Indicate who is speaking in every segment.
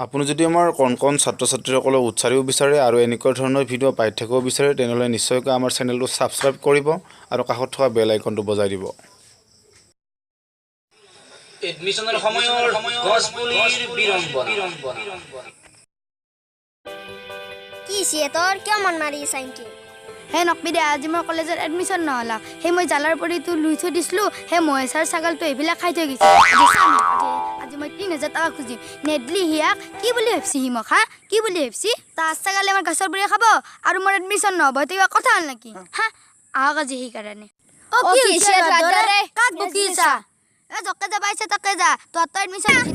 Speaker 1: আপুনি যদি আমাৰ কণ ছাত্ৰ-ছাত্ৰীসকলক উৎসাহিত বিচাৰে আৰু এনেকুৱা ধৰণৰ ভিডিঅ' পাই থাকিব বিচাৰে তেনেহ'লে নিশ্চয়কৈ আমাৰ চেনেলটো ছাবস্ক্ৰাইব কৰিব আৰু কাষত থকা বেল আইকনটো বজাই দিব।
Speaker 2: এডমিশনৰ সময়ৰ গছপুলিৰ বিৰম্বনা
Speaker 3: কি তোৰ কিয় মন মাৰি চাইনকি
Speaker 4: হে নকবি দে আজি মই কলেজত এডমিশ্যন নহ'লা সেই মই জালাৰ পৰিটো লুই থৈ দিছিলোঁ সেই মহেশাৰ ছাগালটো এইবিলাক খাই থৈ গৈছে আজি মই ৩,০০০ টকা খুজিম নেদলি হিয়াক কি বুলি ভাবছি সি মোক হা কি বুলি ভাবছি তাৰ ছাগালে আমাৰ গছৰ বুঢ়ী খাব আৰু মোৰ এডমিশ্যন নহ'ব এইটো কিবা কথা হ'ল নেকি হা আহক আজি সেইকাৰণে কাক বকি আছা জকে যা পাইছে তাকে যা তোৰ এডমিশ্যন হৈছে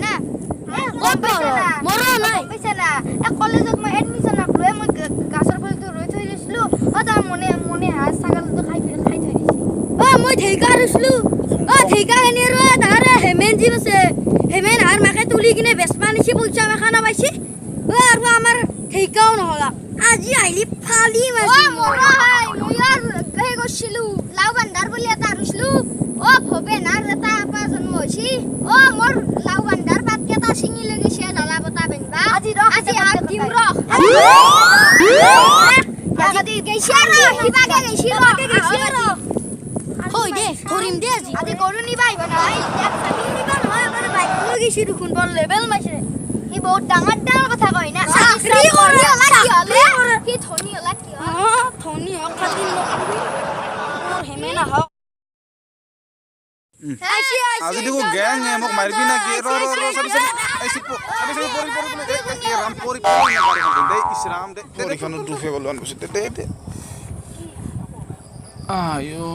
Speaker 4: না কলেজত মই এডমিশ্যন নকৰোঁ মই গাছৰ পৰিটো ৰৈ থৈ দিছিলোঁ তাৰ মনে হাত ছাগালটো খাই থৈ দিছে মই ঢেকা ৰুইছিলোঁ ঢেকা খিনি আৰু তাহাৰে হেমেন যি আছে হেমেন আৰু মাকে তুলি কিনে বেচপা নিছি পইচা মেখানা পাইছি আৰু আমাৰ ঢেকাও নহ'লা আজি আহিলি ফালি মাছি মই গৈছিলোঁ লাও বান্ধাৰ বুলি এটা ৰুইছিলোঁ ভৱেনাৰ এটা আপা জন্ম হৈছি মোৰ লাও বান্ধাৰ পাতকেইটা ছিঙি লৈ গৈছে জ্বলা বতা বেনবা আজি আগ দিম আজি গৰু নিবা আহিব দেখোন বৰ লেবেল মাৰিছে সি বহুত ডাঙৰ ডাঙৰ কথা কয় না ধনী হওক হেমেন আহক
Speaker 1: আজি দেখো গ্যাং মোক মাৰিবি না কি ইছৰাম দে পৰীক্ষানো দুখে গ'লো আনপিছত দে আয়ো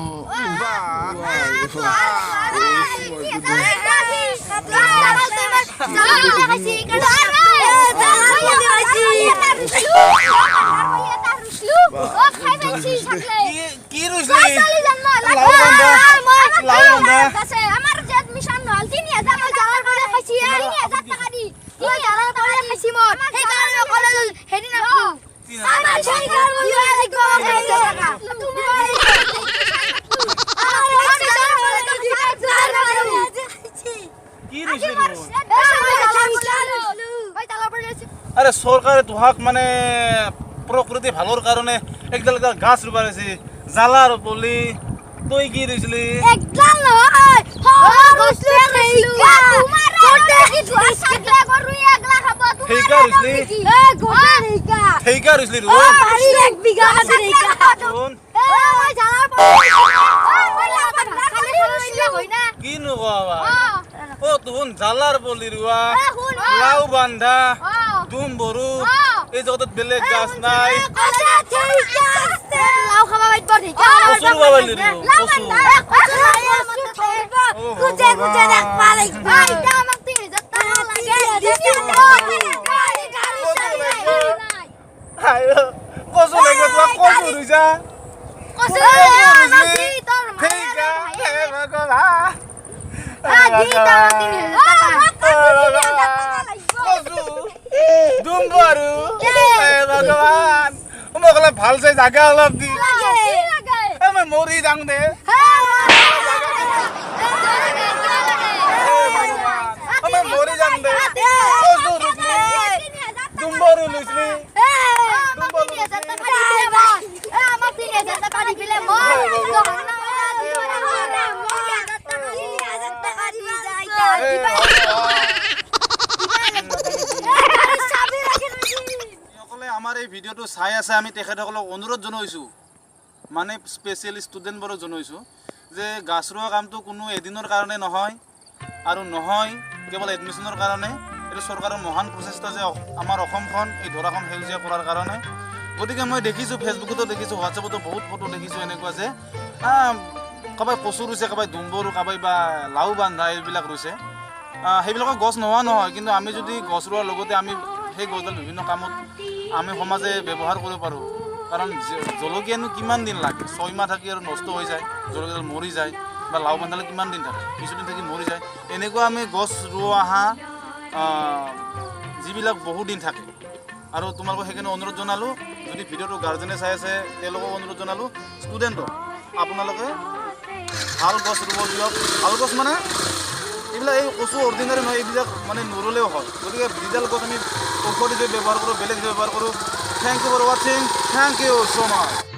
Speaker 1: কি ৰুইছিলি
Speaker 3: আমাৰ যে এডমিশ্যন নহ'ল ৩,০০০ মই জালাৰ পৰা খাইছি ৩,০০০ টকা দি ৩,০০০ টকা খাইছি মই সেইকাৰণে কলেজ হেৰি নাখো আমাৰ সেইকাৰ বুলি
Speaker 1: আরে সরকারে তোহাক মানে প্রকৃতি ভালোর কারণে একডাল একডাল গাছ রুবা রয়েছে জ্বালার বলি তুই কি রইছিলি
Speaker 3: একডাল নহয়
Speaker 1: ঠিকা রইছিলি ঠিকা রইছিলি কি নকবা ও তুন জ্বালার বলি রুয়া লাউ বান্ধা দুম বড়ু এই জগতত বেলেগ গাছ নাই
Speaker 3: লাউ খাবা বাইত ঠিক
Speaker 1: কচুর বাবালি রে
Speaker 3: কুজে দেখ পালাই এটা আমাক ৩,০০০ টাকা লাগে
Speaker 1: আয়ো কচু লাগবে তো কচু রইছা
Speaker 3: কচু
Speaker 1: রইছি ঠিকা হে ভগবান দুম্বাৰু ভগৱান মোক অলপ ভাল চাই জাগা অলপ দি মই মৰি যাওঁ দে মই মৰি যাওঁ দে কচু ৰুইছিলি দুম্বাৰু লৈছিলি আমাৰ এই ভিডিঅ'টো চাই আছে আমি তেখেতসকলক অনুৰোধ জনাইছোঁ মানে স্পেচিয়েলি ষ্টুডেণ্টবোৰক জনাইছোঁ যে গাছ ৰোৱা কামটো কোনো এদিনৰ কাৰণে নহয় আৰু নহয় কেৱল এডমিশ্যনৰ কাৰণে এইটো চৰকাৰৰ মহান প্ৰচেষ্টা যে আমাৰ অসমখন এই ধৰাখন সেউজীয়া কৰাৰ কাৰণে গতিকে মই দেখিছোঁ ফেচবুকতো দেখিছোঁ হোৱাটছএপতো বহুত ফটো দেখিছোঁ এনেকুৱা যে কাৰোবাই কচু ৰুইছে কাৰোবাই দুম্বৰু কাৰোবাই বা লাও বান্ধা এইবিলাক ৰুইছে সেইবিলাকৰ গছ নোহোৱা নহয় কিন্তু আমি যদি গছ ৰোৱাৰ লগতে আমি সেই গছডাল বিভিন্ন কামত আমি সমাজে ব্যৱহাৰ কৰিব পাৰোঁ কাৰণ জলকীয়ানো কিমান দিন লাগে ৬ মাহ থাকি আৰু নষ্ট হৈ যায় জলকীয়াডাল মৰি যায় বা লাও বান্ধালে কিমান দিন থাকে কিছুদিন থাকি মৰি যায় এনেকুৱা আমি গছ ৰোৱা যিবিলাক বহু দিন থাকে আৰু তোমালোকক সেইকাৰণে অনুৰোধ জনালোঁ যদি ভিডিঅ'টো গাৰ্জেনে চাই আছে তেওঁলোকক অনুৰোধ জনালোঁ ষ্টুডেণ্টক আপোনালোকে ভাল গছ ৰুব দিয়ক ভাল গছ মানে এইবিলাক এই কচু অৰ্ডিনাৰী নহয়, এইবিলাক মানে নুৰুলেও হয়। গতিকে যিডাল গছ আমি ঔষধ হিচাপে ব্যৱহাৰ কৰোঁ, বেলেগ হিচাপে ব্যৱহাৰ কৰোঁ। থেংক ইউ ফৰ ৱাচিং, থেংক ইউ ছ' মাছ।